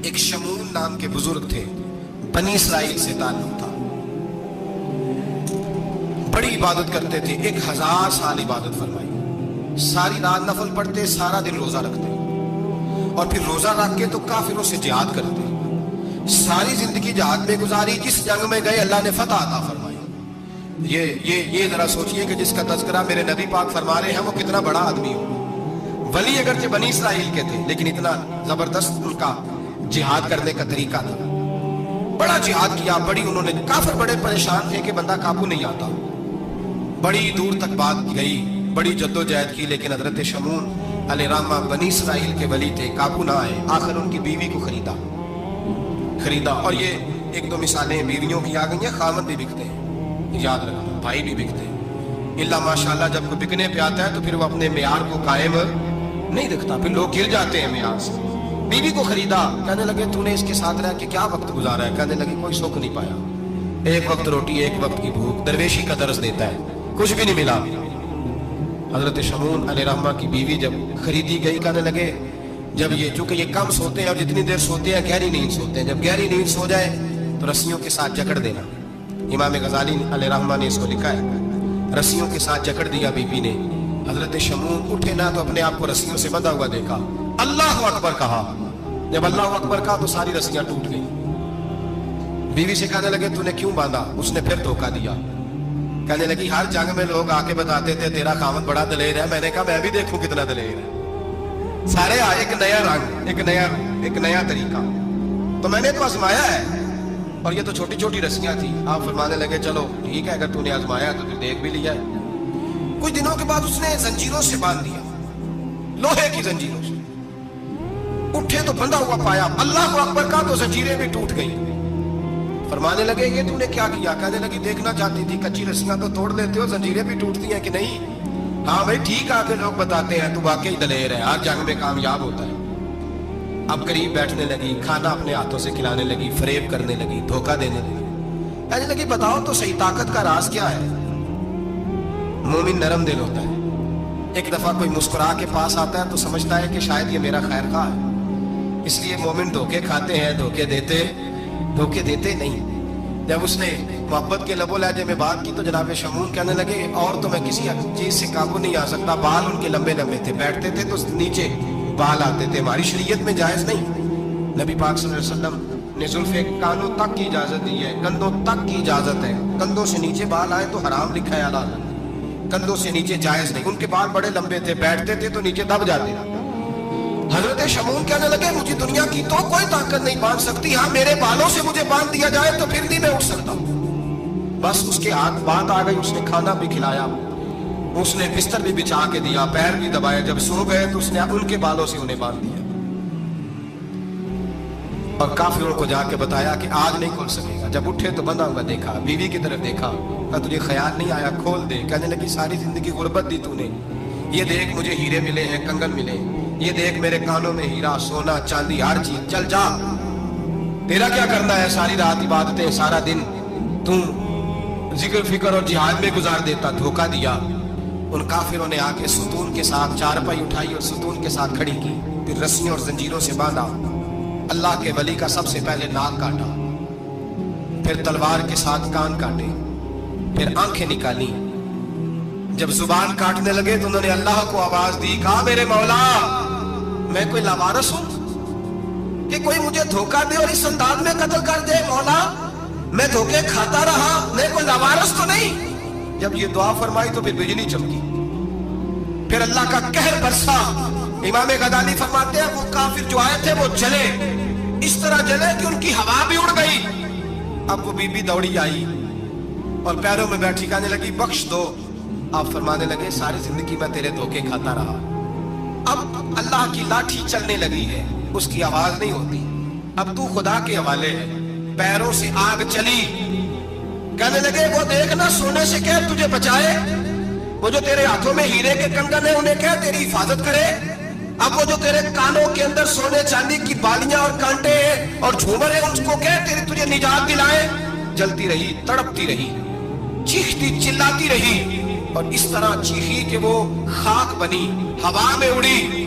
ایک شمون نام کے بزرگ تھے، بنی اسرائیل سے تعلق تھا، بڑی عبادت کرتے تھے، 1000 سال عبادت فرمائی، ساری رات نفل پڑھتے، سارا دن روزہ رکھتے، اور پھر روزہ رکھ کے تو کافروں سے جہاد کرتے، ساری زندگی جہاد میں گزاری، جس جنگ میں گئے اللہ نے فتح عطا فرمائی۔ یہ ذرا سوچئے کہ جس کا تذکرہ میرے نبی پاک فرما رہے ہیں وہ کتنا بڑا آدمی ہو۔ ولی اگرچہ بنی اسرائیل کے تھے لیکن اتنا زبردست ان کا جہاد کرنے کا طریقہ تھا، بڑا جہاد کیا، بڑی انہوں نے، کافر بڑے پریشان تھے کہ بندہ قابو نہیں آتا، بڑی دور تک بات گئی، بڑی جد و جہد کی، لیکن حضرت شمون علیہ الرحمہ بنی اسرائیل کے ولی تھے، قابو نہ آئے، آخر ان کی بیوی کو خریدا۔ اور یہ ایک دو مثالیں بیویوں کی آ گئی ہیں، خامد بھی بکتے ہیں، یاد رکھنا، بھائی بھی بکتے ہیں، اللہ ماشاءاللہ جب کوئی بکنے پہ آتا ہے تو پھر وہ اپنے معیار کو قائم نہیں رکھتا، پھر لوگ گر جاتے ہیں معیار سے۔ بیوی کو خریدا، کہنے لگے تو نے اس کے ساتھ رہ کے کیا وقت گزارا ہے؟ کہنے لگے کوئی سکھ نہیں پایا، ایک وقت روٹی ایک وقت کی بھوک، درویشی کا درس دیتا ہے، کچھ بھی نہیں ملا۔ حضرت شمون علیہ الرحمہ کی بیوی جب خریدی گئی، کہنے لگے جب یہ چونکہ یہ کم سوتے ہیں اور جتنی دیر سوتے ہیں گہری نیند سوتے ہیں، جب گہری نیند سو جائے تو رسیوں کے ساتھ جکڑ دینا۔ امام غزالی علیہ الرحمہ نے اس کو لکھا ہے، رسیوں کے ساتھ جکڑ دیا بیوی نے۔ حضرت شمون اٹھے نہ تو اپنے آپ کو رسیوں سے بندھا ہوا دیکھا، اللہ اکبر کہا، جب اللہ اکبر کہا تو ساری رسیاں ٹوٹ گئی۔ بیوی سے کہنے لگے تو نے کیوں باندھا؟ اس نے پھر دھوکہ دیا، کہنے لگی ہر جنگ میں لوگ آ کے بتاتے تھے تیرا خامد بڑا دلیر ہے، میں نے کہا میں بھی دیکھوں کتنا دلیر ہے۔ سارے آئے، ایک نیا رنگ، ایک نیا طریقہ، تو میں نے تو آزمایا ہے، اور یہ تو چھوٹی چھوٹی رسیاں تھی۔ آپ فرمانے لگے چلو ٹھیک ہے، اگر تو نے آزمایا تو پھر دیکھ بھی لیا ہے۔ کچھ دنوں کے بعد اس نے زنجیروں سے باندھ دیا، لوہے کی زنجیروں سے، اٹھے تو بندھا ہوا پایا، اللہ اکبر کا تو زنجیریں بھی ٹوٹ گئی۔ فرمانے لگے یہ تو نے کیا کیا؟ کہنے لگی دیکھنا چاہتی تھی، کچی رسیاں تو توڑ لیتے ہو، زنجیریں بھی ٹوٹتی ہیں کہ نہیں؟ ہاں بھائی ٹھیک آ کے لوگ بتاتے ہیں تو واقعی دلیر ہے، ہر جنگ میں کامیاب ہوتا ہے۔ اب قریب بیٹھنے لگی، کھانا اپنے ہاتھوں سے کھلانے لگی، فریب کرنے لگی، دھوکہ دینے لگی، کہنے لگی بتاؤ تو صحیح طاقت کا راز کیا ہے؟ مومن نرم دل ہوتا ہے، ایک دفعہ کوئی مسکرا کے پاس آتا ہے تو سمجھتا ہے کہ شاید یہ میرا خیر خواہ ہے، اس لیے مومن دھوکے کھاتے ہیں، دھوکے دیتے نہیں۔ جب اس نے محبت کے لب و لہجے میں بات کی تو جناب شمون کہنے لگے اور تو میں کسی چیز سے قابو نہیں آ سکتا، بال ان کے لمبے لمبے تھے، بیٹھتے تھے تو نیچے بال آتے تھے، ہماری شریعت میں جائز نہیں۔ نبی پاک صلی اللہ علیہ وسلم نے زلفے کانوں تک کی اجازت دی ہے، کندھوں تک کی اجازت ہے، کندھوں سے نیچے بال آئے تو حرام لکھا ہے حلال، کندھوں سے نیچے جائز نہیں۔ ان کے بال بڑے لمبے تھے، بیٹھتے تھے تو نیچے دب جاتے۔ حضرت شمون کہنے لگے مجھے دنیا کی تو کوئی طاقت نہیں باندھ سکتی، ہاں میرے بالوں سے مجھے باندھ دیا جائے تو پھر نہیں میں اٹھ سکتا۔ بس اس کے ہاتھ بات آ گئی، اس نے کھانا بھی کھلایا، اس نے بستر بھی بچھا کے دیا، پیر بھی دبایا، جب سو گئے تو اس نے ان کے بالوں سے انہیں باندھ دیا، اور کافروں کو جا کے بتایا کہ آج نہیں کھول سکے گا۔ جب اٹھے تو بندھا ہوا دیکھا، بیوی کی طرف دیکھا، کہا تجھے خیال نہیں آیا کھول دے؟ کہنے لگی ساری زندگی غربت دی تو نے، یہ دیکھ مجھے ہیرے ملے ہیں، کنگن ملے، یہ دیکھ میرے کانوں میں ہیرا، سونا، چاندی، ہر چیز، چل جا، تیرا کیا کرنا ہے؟ ساری رات عبادتیں، سارا دن تم ذکر فکر اور جہاد میں گزار دیتا۔ دھوکہ دیا۔ ان کافروں نے آ کے ستون کے ساتھ چارپائی اٹھائی اور ستون کے ساتھ کھڑی کی، پھر رسیوں اور زنجیروں سے باندھا، اللہ کے ولی کا سب سے پہلے ناک کاٹا، پھر تلوار کے ساتھ کان کاٹے، پھر آنکھیں نکالی۔ جب زبان کاٹنے لگے تو انہوں نے اللہ کو آواز دی، کہا میرے مولا میں کوئی لاوارث ہوں کہ کوئی مجھے دھوکہ دے اور اس انداز میں قتل کر دے؟ مولا میں دھوکے کھاتا رہا، میں کوئی لاوارث تو نہیں؟ جب یہ دعا فرمائی تو پھر بجلی چمکی، پھر اللہ کا قہر برسا۔ امام غزالی فرماتے ہیں وہ کافر جو آئے تھے وہ جلے، اس طرح جلے کہ ان کی ہوا بھی اڑ گئی۔ اب وہ بی بی دوڑی آئی اور پیروں میں بیٹھی، کہنے لگی بخش دو۔ آپ فرمانے لگے ساری زندگی میں تیرے دھوکے کھاتا رہا، اب اللہ کی لاٹھی چلنے لگی ہے، اس کی آواز نہیں ہوتی، اب تو خدا کے حوالے ہے۔ پیروں سے آگ چلی، کہنے لگے وہ دیکھنا سونے سے کہہ تجھے بچائے، وہ جو تیرے ہاتھوں میں ہیرے کے کنگن ہیں انہیں کہہ تیری حفاظت کرے، اب وہ جو تیرے کانوں کے اندر سونے چاندی کی بالیاں اور کانٹے ہیں اور جھومر ہیں اس کو کہہ تجھے نجات دلائے۔ جلتی رہی، تڑپتی رہی، چیختی چلاتی رہی، اور اس طرح چیخی کہ وہ خاک بنی، ہوا میں اڑی۔